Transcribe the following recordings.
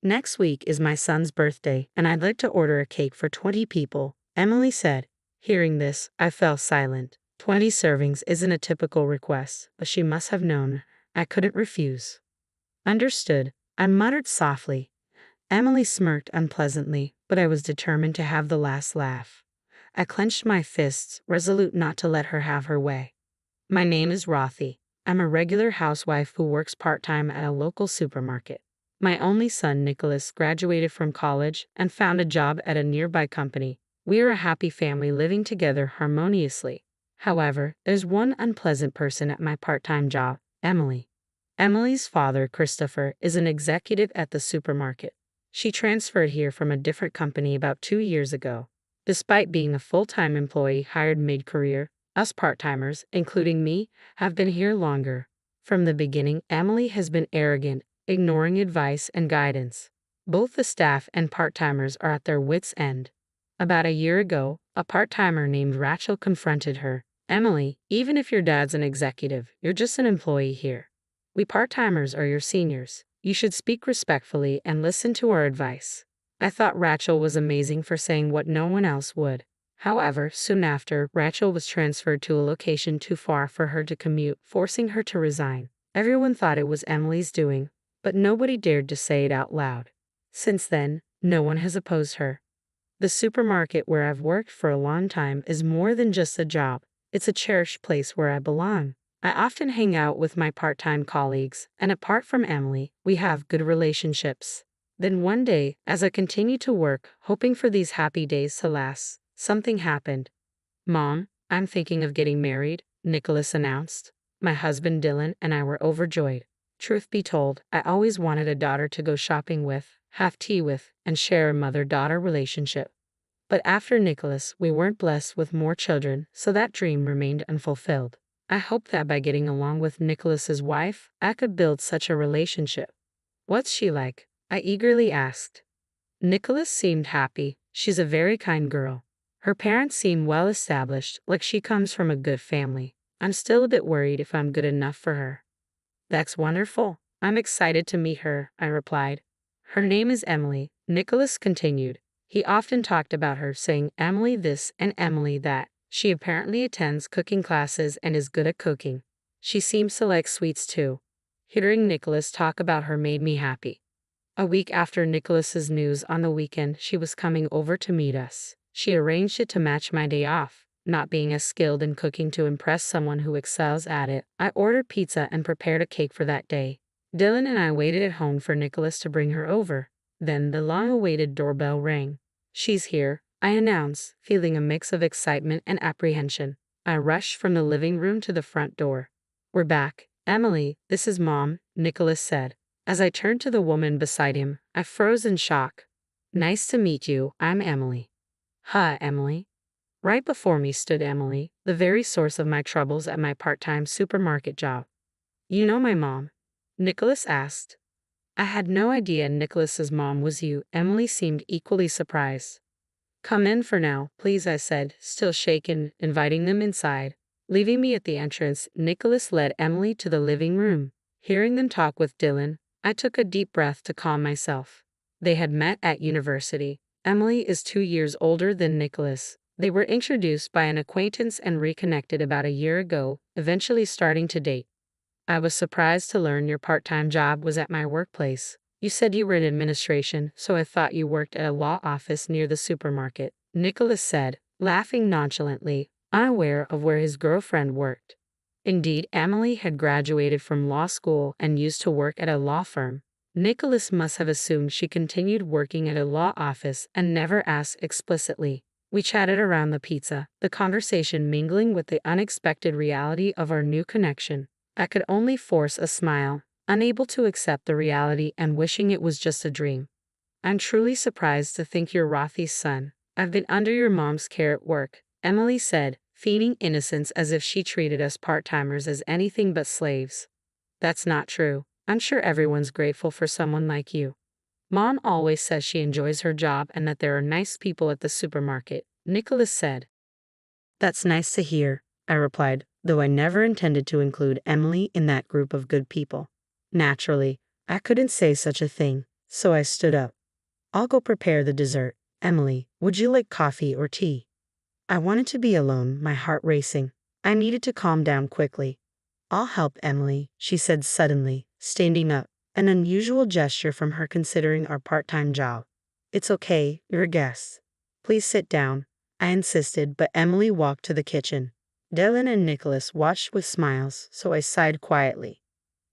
Next week is my son's birthday, and I'd like to order a cake for 20 people, Emily said. Hearing this, I fell silent. 20 servings isn't a typical request, but she must have known I couldn't refuse. Understood, I muttered softly. Emily smirked unpleasantly, but I was determined to have the last laugh. I clenched my fists, resolute not to let her have her way. My name is Rothy. I'm a regular housewife who works part-time at a local supermarket. My only son, Nicholas, graduated from college and found a job at a nearby company. We are a happy family living together harmoniously. However, there's one unpleasant person at my part-time job, Emily. Emily's father, Christopher, is an executive at the supermarket. She transferred here from a different company about 2 years ago. Despite being a full-time employee hired mid-career, us part-timers, including me, have been here longer. From the beginning, Emily has been arrogant, ignoring advice and guidance. Both the staff and part-timers are at their wits' end. About a year ago, a part-timer named Rachel confronted her. Emily, even if your dad's an executive, you're just an employee here. We part-timers are your seniors. You should speak respectfully and listen to our advice. I thought Rachel was amazing for saying what no one else would. However, soon after, Rachel was transferred to a location too far for her to commute, forcing her to resign. Everyone thought it was Emily's doing, but nobody dared to say it out loud. Since then, no one has opposed her. The supermarket where I've worked for a long time is more than just a job. It's a cherished place where I belong. I often hang out with my part-time colleagues, and apart from Emily, we have good relationships. Then one day, as I continued to work, hoping for these happy days to last, something happened. Mom, I'm thinking of getting married, Nicholas announced. My husband Dylan and I were overjoyed. Truth be told, I always wanted a daughter to go shopping with, have tea with, and share a mother-daughter relationship. But after Nicholas, we weren't blessed with more children, so that dream remained unfulfilled. I hoped that by getting along with Nicholas's wife, I could build such a relationship. What's she like? I eagerly asked. Nicholas seemed happy. She's a very kind girl. Her parents seem well established, like she comes from a good family. I'm still a bit worried if I'm good enough for her. That's wonderful. I'm excited to meet her, I replied. Her name is Emily, Nicholas continued. He often talked about her, saying Emily this and Emily that. She apparently attends cooking classes and is good at cooking. She seems to like sweets too. Hearing Nicholas talk about her made me happy. A week after Nicholas's news on the weekend, she was coming over to meet us. She arranged it to match my day off. Not being as skilled in cooking to impress someone who excels at it, I ordered pizza and prepared a cake for that day. Dylan and I waited at home for Nicholas to bring her over. Then the long-awaited doorbell rang. She's here, I announced, feeling a mix of excitement and apprehension. I rushed from the living room to the front door. We're back. Emily, this is Mom, Nicholas said. As I turned to the woman beside him, I froze in shock. Nice to meet you, I'm Emily. Hi, Emily. Right before me stood Emily, the very source of my troubles at my part-time supermarket job. You know my mom? Nicholas asked. I had no idea Nicholas's mom was you. Emily seemed equally surprised. Come in for now, please, I said, still shaken, inviting them inside. Leaving me at the entrance, Nicholas led Emily to the living room. Hearing them talk with Dylan, I took a deep breath to calm myself. They had met at university. Emily is 2 years older than Nicholas. They were introduced by an acquaintance and reconnected about a year ago, eventually starting to date. I was surprised to learn your part-time job was at my workplace. You said you were in administration, so I thought you worked at a law office near the supermarket, Nicholas said, laughing nonchalantly, unaware of where his girlfriend worked. Indeed, Emily had graduated from law school and used to work at a law firm. Nicholas must have assumed she continued working at a law office and never asked explicitly. We chatted around the pizza, the conversation mingling with the unexpected reality of our new connection. I could only force a smile, unable to accept the reality and wishing it was just a dream. I'm truly surprised to think you're Rothy's son. I've been under your mom's care at work, Emily said, feigning innocence as if she treated us part-timers as anything but slaves. That's not true. I'm sure everyone's grateful for someone like you. Mom always says she enjoys her job and that there are nice people at the supermarket, Nicholas said. That's nice to hear, I replied, though I never intended to include Emily in that group of good people. Naturally, I couldn't say such a thing. so I stood up. I'll go prepare the dessert. Emily, would you like coffee or tea? I wanted to be alone, my heart racing. I needed to calm down quickly. I'll help, Emily, she said suddenly, standing up, an unusual gesture from her considering our part-time job. It's okay, you're a guest. Please sit down, I insisted, but Emily walked to the kitchen. Dylan and Nicholas watched with smiles, so I sighed quietly.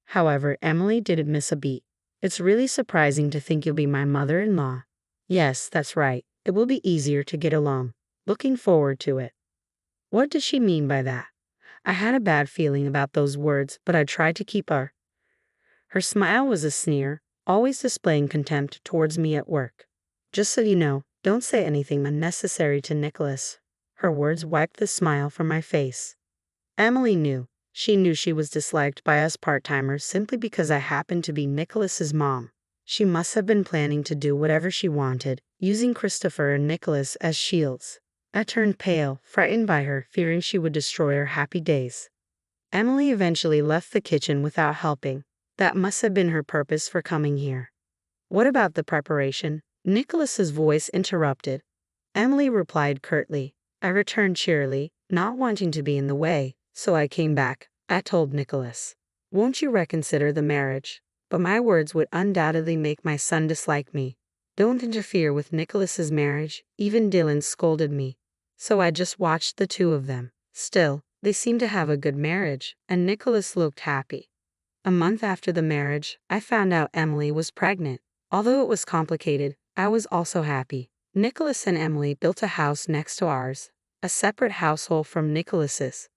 However, Emily didn't miss a beat. It's really surprising to think you'll be my mother-in-law. Yes, that's right. It will be easier to get along. Looking forward to it. What does she mean by that? I had a bad feeling about those words, but I tried to keep her smile was a sneer, always displaying contempt towards me at work. Just so you know, don't say anything unnecessary to Nicholas. Her words wiped the smile from my face. Emily knew. She knew she was disliked by us part-timers simply because I happened to be Nicholas's mom. She must have been planning to do whatever she wanted, using Christopher and Nicholas as shields. I turned pale, frightened by her, fearing she would destroy our happy days. Emily eventually left the kitchen without helping. That must have been her purpose for coming here. What about the preparation? Nicholas's voice interrupted. Emily replied curtly. I returned cheerily, not wanting to be in the way, so I came back. I told Nicholas, won't you reconsider the marriage? But my words would undoubtedly make my son dislike me. Don't interfere with Nicholas's marriage, even Dylan scolded me. So I just watched the two of them. Still, they seemed to have a good marriage, and Nicholas looked happy. A month after the marriage, I found out Emily was pregnant. Although it was complicated, I was also happy. Nicholas and Emily built a house next to ours, a separate household from Nicholas's.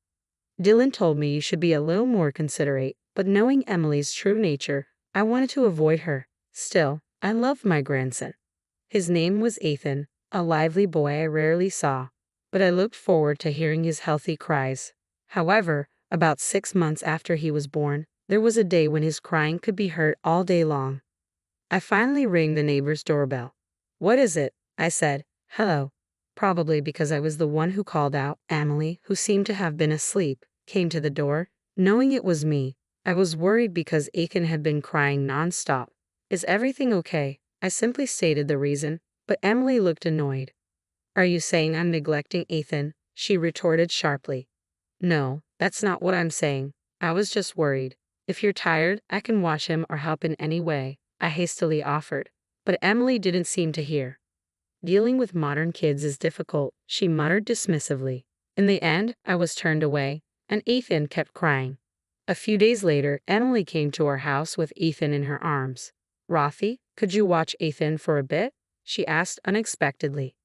Dylan told me you should be a little more considerate, but knowing Emily's true nature, I wanted to avoid her. Still, I loved my grandson. His name was Ethan, a lively boy I rarely saw, but I looked forward to hearing his healthy cries. However, about 6 months after he was born, there was a day when his crying could be heard all day long. I finally rang the neighbor's doorbell. What is it? I said. Hello. Probably because I was the one who called out. Emily, who seemed to have been asleep, came to the door. Knowing it was me, I was worried because Aiken had been crying nonstop. Is everything okay? I simply stated the reason, but Emily looked annoyed. Are you saying I'm neglecting Ethan? She retorted sharply. No, that's not what I'm saying. I was just worried. If you're tired, I can wash him or help in any way, I hastily offered. But Emily didn't seem to hear. Dealing with modern kids is difficult, she muttered dismissively. In the end, I was turned away, and Ethan kept crying. A few days later, Emily came to our house with Ethan in her arms. Rothy, could you watch Ethan for a bit? She asked unexpectedly.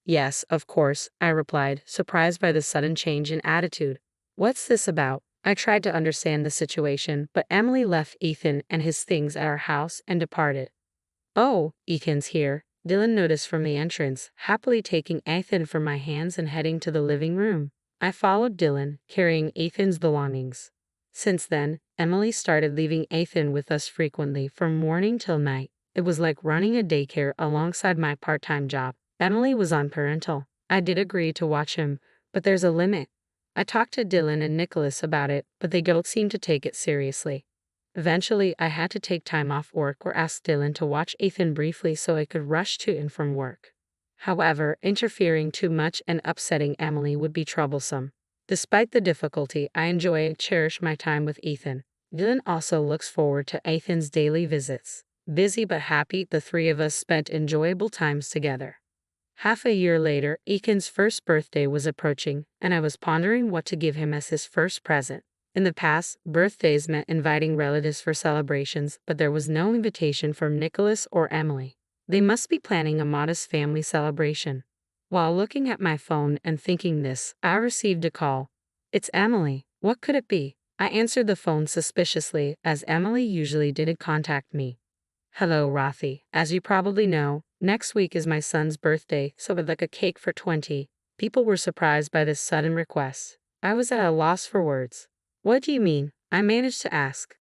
Yes, of course, I replied, surprised by the sudden change in attitude. What's this about? I tried to understand the situation, but Emily left Ethan and his things at our house and departed. Oh, Ethan's here, Dylan noticed from the entrance, happily taking Ethan from my hands and heading to the living room. I followed Dylan, carrying Ethan's belongings. Since then, Emily started leaving Ethan with us frequently from morning till night. It was like running a daycare alongside my part-time job. Emily was on parental. I did agree to watch him, but there's a limit. I talked to Dylan and Nicholas about it, but they don't seem to take it seriously. Eventually, I had to take time off work or ask Dylan to watch Ethan briefly so I could rush to and from work. However, interfering too much and upsetting Emily would be troublesome. Despite the difficulty, I enjoy and cherish my time with Ethan. Dylan also looks forward to Ethan's daily visits. Busy but happy, the three of us spent enjoyable times together. Half a year later, Ethan's first birthday was approaching, and I was pondering what to give him as his first present. In the past, birthdays meant inviting relatives for celebrations, but there was no invitation from Nicholas or Emily. They must be planning a modest family celebration. While looking at my phone and thinking this, I received a call. It's Emily. What could it be? I answered the phone suspiciously, as Emily usually didn't contact me. Hello, Rothy. As you probably know, next week is my son's birthday, so I'd like a cake for 20. People were surprised by this sudden request. I was at a loss for words. What do you mean? I managed to ask.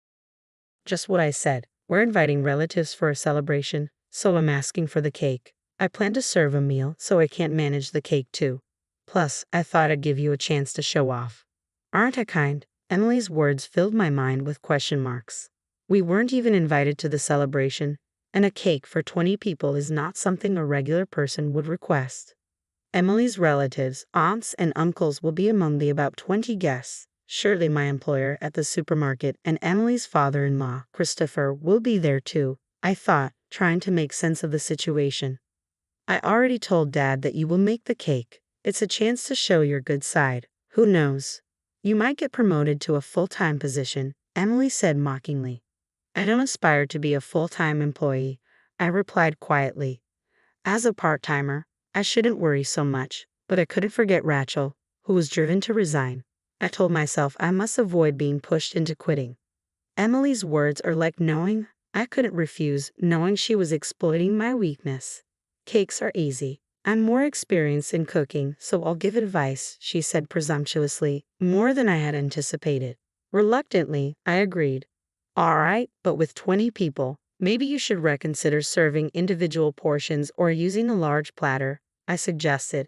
Just what I said. We're inviting relatives for a celebration, so I'm asking for the cake. I plan to serve a meal, so I can't manage the cake too. Plus, I thought I'd give you a chance to show off. Aren't I kind? Emily's words filled my mind with question marks. We weren't even invited to the celebration, and a cake for 20 people is not something a regular person would request. Emily's relatives, aunts, and uncles will be among the about 20 guests. Surely my employer at the supermarket and Emily's father-in-law, Christopher, will be there too, I thought, trying to make sense of the situation. I already told Dad that you will make the cake. It's a chance to show your good side. Who knows? You might get promoted to a full-time position, Emily said mockingly. I don't aspire to be a full-time employee, I replied quietly. As a part-timer, I shouldn't worry so much, but I couldn't forget Rachel, who was driven to resign. I told myself I must avoid being pushed into quitting. Emily's words are like knowing I couldn't refuse, knowing she was exploiting my weakness. Cakes are easy. I'm more experienced in cooking, so I'll give advice, she said presumptuously, more than I had anticipated. Reluctantly, I agreed. All right, but with 20 people, maybe you should reconsider serving individual portions or using a large platter, I suggested.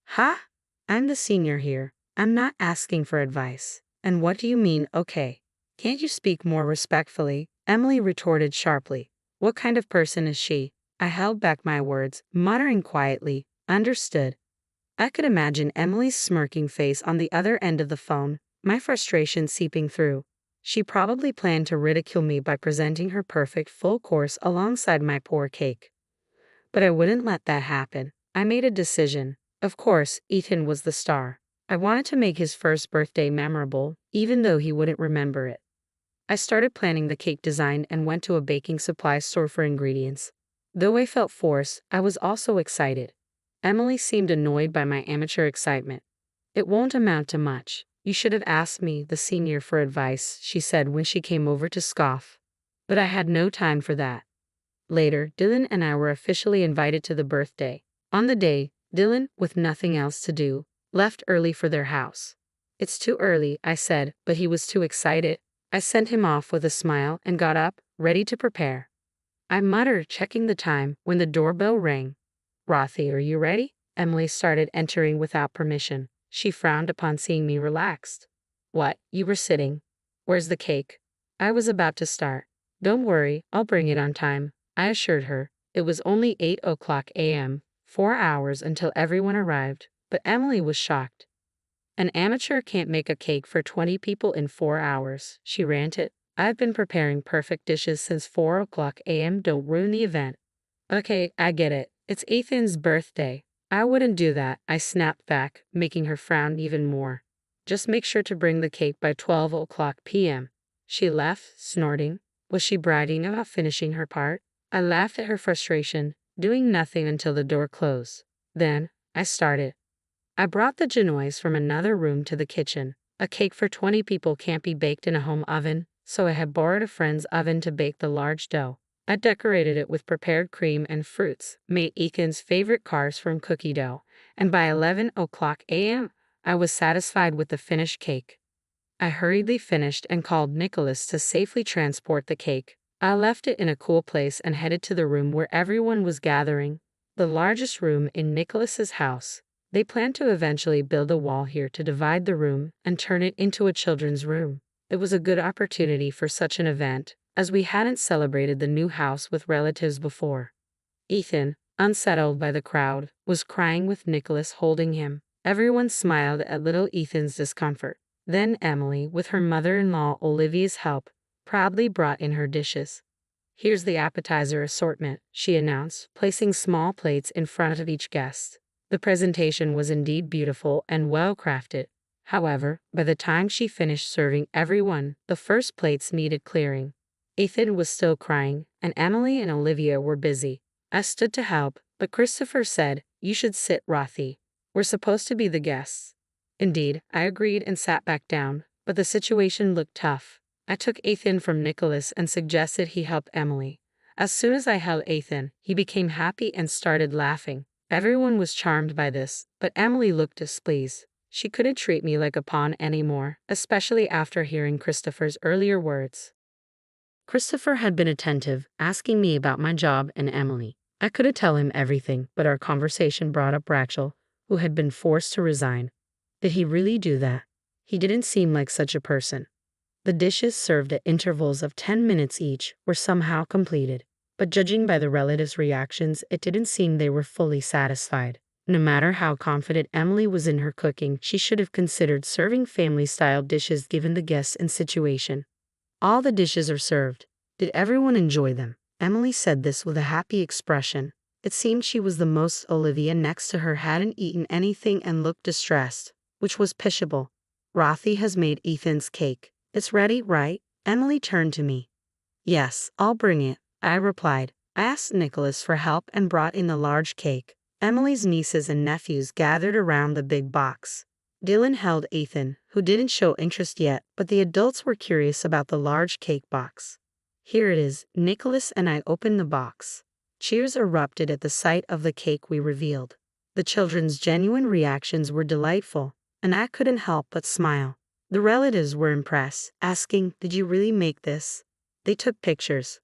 Ha! I'm the senior here. I'm not asking for advice. And what do you mean, okay? Can't you speak more respectfully? Emily retorted sharply. What kind of person is she? I held back my words, muttering quietly, understood. I could imagine Emily's smirking face on the other end of the phone, my frustration seeping through. She probably planned to ridicule me by presenting her perfect full course alongside my poor cake. But I wouldn't let that happen. I made a decision. Of course, Ethan was the star. I wanted to make his first birthday memorable, even though he wouldn't remember it. I started planning the cake design and went to a baking supply store for ingredients. Though I felt forced, I was also excited. Emily seemed annoyed by my amateur excitement. It won't amount to much. You should have asked me, the senior, for advice, she said when she came over to scoff. But I had no time for that. Later, Dylan and I were officially invited to the birthday. On the day, Dylan, with nothing else to do, left early for their house. It's too early, I said, but he was too excited. I sent him off with a smile and got up, ready to prepare. I muttered, checking the time, when the doorbell rang. Rothy, are you ready? Emily started entering without permission. She frowned upon seeing me relaxed. What, you were sitting? Where's the cake? I was about to start. Don't worry, I'll bring it on time, I assured her. It was only 8:00 a.m., 4 hours until everyone arrived, but Emily was shocked. An amateur can't make a cake for 20 people in 4 hours, she ranted. I've been preparing perfect dishes since 4:00 a.m. Don't ruin the event. Okay, I get it. It's Ethan's birthday. I wouldn't do that, I snapped back, making her frown even more. Just make sure to bring the cake by 12:00 p.m. She left, snorting. Was she bragging about finishing her part? I laughed at her frustration, doing nothing until the door closed. Then, I started. I brought the genoise from another room to the kitchen. A cake for 20 people can't be baked in a home oven, so I had borrowed a friend's oven to bake the large dough. I decorated it with prepared cream and fruits, made Ethan's favorite carbs from cookie dough, and by 11:00 a.m., I was satisfied with the finished cake. I hurriedly finished and called Nicholas to safely transport the cake. I left it in a cool place and headed to the room where everyone was gathering, the largest room in Nicholas's house. They planned to eventually build a wall here to divide the room and turn it into a children's room. It was a good opportunity for such an event, as we hadn't celebrated the new house with relatives before. Ethan, unsettled by the crowd, was crying with Nicholas holding him. Everyone smiled at little Ethan's discomfort. Then Emily, with her mother-in-law Olivia's help, proudly brought in her dishes. Here's the appetizer assortment, she announced, placing small plates in front of each guest. The presentation was indeed beautiful and well-crafted. However, by the time she finished serving everyone, the first plates needed clearing. Ethan was still crying, and Emily and Olivia were busy. I stood to help, but Christopher said, "You should sit, Rothy. We're supposed to be the guests." Indeed, I agreed and sat back down, but the situation looked tough. I took Ethan from Nicholas and suggested he help Emily. As soon as I held Ethan, he became happy and started laughing. Everyone was charmed by this, but Emily looked displeased. She couldn't treat me like a pawn anymore, especially after hearing Christopher's earlier words. Christopher had been attentive, asking me about my job and Emily. I couldn't tell him everything, but our conversation brought up Rachel, who had been forced to resign. Did he really do that? He didn't seem like such a person. The dishes, served at intervals of 10 minutes each, were somehow completed. But judging by the relatives' reactions, it didn't seem they were fully satisfied. No matter how confident Emily was in her cooking, she should have considered serving family-style dishes given the guests and situation. All the dishes are served. Did everyone enjoy them? Emily said this with a happy expression. It seemed she was the most. Olivia next to her hadn't eaten anything and looked distressed, which was pitiable. Rothy has made Ethan's cake. It's ready, right? Emily turned to me. Yes, I'll bring it, I replied. I asked Nicholas for help and brought in the large cake. Emily's nieces and nephews gathered around the big box. Dylan held Ethan, who didn't show interest yet, but the adults were curious about the large cake box. Here it is. Nicholas and I opened the box. Cheers erupted at the sight of the cake we revealed. The children's genuine reactions were delightful, and I couldn't help but smile. The relatives were impressed, asking, "Did you really make this?" They took pictures.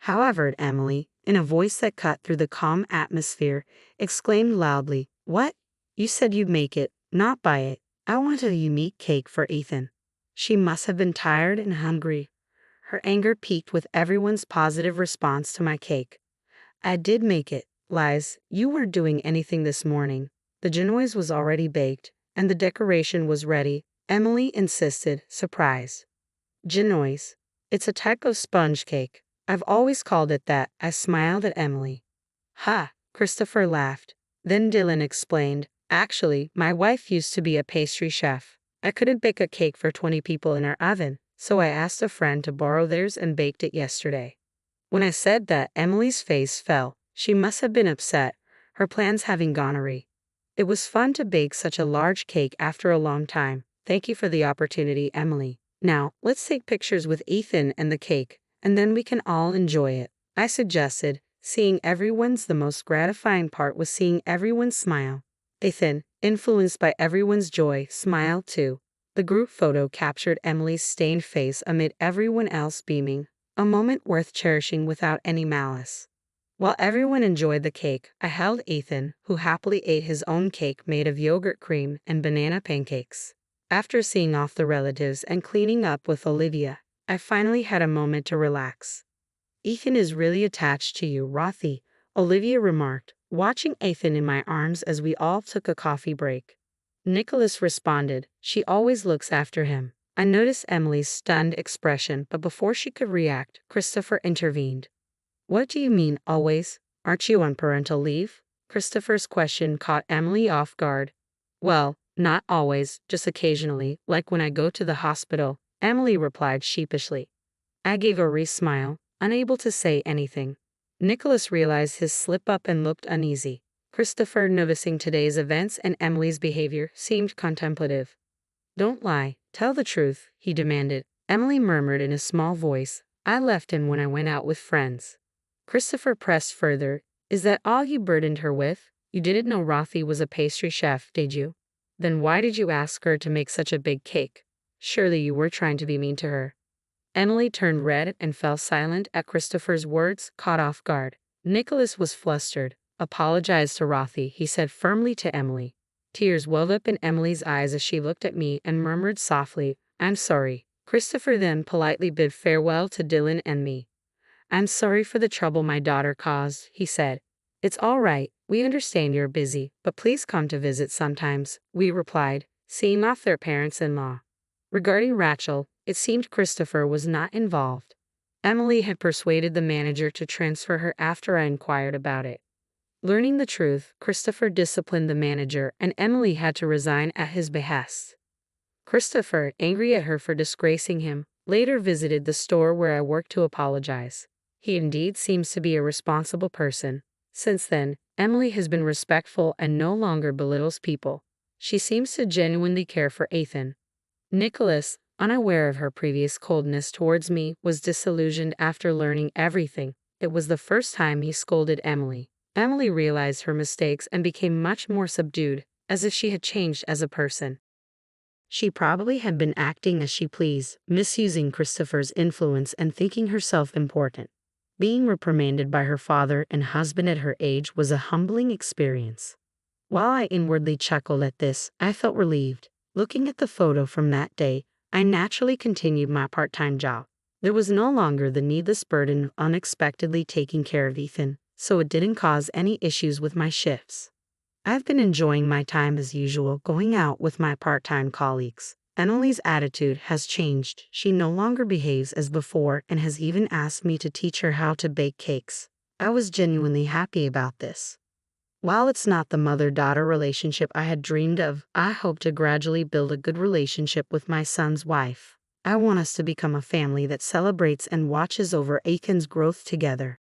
However, Emily, in a voice that cut through the calm atmosphere, exclaimed loudly, "What? You said you'd make it, not buy it. I want a unique cake for Ethan." She must have been tired and hungry. Her anger peaked with everyone's positive response to my cake. I did make it. Lies, you weren't doing anything this morning. The genoise was already baked, and the decoration was ready, Emily insisted, surprised. Genoise. It's a type of sponge cake. I've always called it that. I smiled at Emily. Ha, Christopher laughed. Then Dylan explained, "Actually, my wife used to be a pastry chef. I couldn't bake a cake for 20 people in our oven, so I asked a friend to borrow theirs and baked it yesterday." When I said that, Emily's face fell. She must have been upset, her plans having gone awry. It was fun to bake such a large cake after a long time. Thank you for the opportunity, Emily. Now, let's take pictures with Ethan and the cake, and then we can all enjoy it, I suggested. Seeing everyone's the most gratifying part was seeing everyone smile. Ethan, influenced by everyone's joy, smiled too. The group photo captured Emily's stained face amid everyone else beaming, a moment worth cherishing without any malice. While everyone enjoyed the cake, I held Ethan, who happily ate his own cake made of yogurt cream and banana pancakes. After seeing off the relatives and cleaning up with Olivia, I finally had a moment to relax. "Ethan is really attached to you, Rothy," Olivia remarked, watching Ethan in my arms as we all took a coffee break. Nicholas responded, "She always looks after him." I noticed Emily's stunned expression, but before she could react, Christopher intervened. "What do you mean, always? Aren't you on parental leave?" Christopher's question caught Emily off guard. "Well, not always, just occasionally, like when I go to the hospital," Emily replied sheepishly. I gave a wry smile, unable to say anything. Nicholas realized his slip-up and looked uneasy. Christopher, noticing today's events and Emily's behavior, seemed contemplative. "Don't lie, tell the truth," he demanded. Emily murmured in a small voice, "I left him when I went out with friends." Christopher pressed further, "Is that all you burdened her with? You didn't know Rothy was a pastry chef, did you? Then why did you ask her to make such a big cake? Surely you were trying to be mean to her." Emily turned red and fell silent at Christopher's words, caught off guard. Nicholas was flustered. "Apologize to Rothy," he said firmly to Emily. Tears welled up in Emily's eyes as she looked at me and murmured softly, "I'm sorry." Christopher then politely bid farewell to Dylan and me. "I'm sorry for the trouble my daughter caused," he said. "It's all right, we understand you're busy, but please come to visit sometimes," we replied, seeing off their parents-in-law. Regarding Rachel, it seemed Christopher was not involved. Emily had persuaded the manager to transfer her after I inquired about it. Learning the truth, Christopher disciplined the manager and Emily had to resign at his behest. Christopher, angry at her for disgracing him, later visited the store where I worked to apologize. He indeed seems to be a responsible person. Since then, Emily has been respectful and no longer belittles people. She seems to genuinely care for Ethan. Nicholas, unaware of her previous coldness towards me, was disillusioned after learning everything. It was the first time he scolded Emily. Emily realized her mistakes and became much more subdued, as if she had changed as a person. She probably had been acting as she pleased, misusing Christopher's influence and thinking herself important. Being reprimanded by her father and husband at her age was a humbling experience. While I inwardly chuckled at this, I felt relieved. Looking at the photo from that day, I naturally continued my part-time job. There was no longer the needless burden of unexpectedly taking care of Ethan, so it didn't cause any issues with my shifts. I've been enjoying my time as usual, going out with my part-time colleagues. Emily's attitude has changed. She no longer behaves as before and has even asked me to teach her how to bake cakes. I was genuinely happy about this. While it's not the mother-daughter relationship I had dreamed of, I hope to gradually build a good relationship with my son's wife. I want us to become a family that celebrates and watches over Aiken's growth together.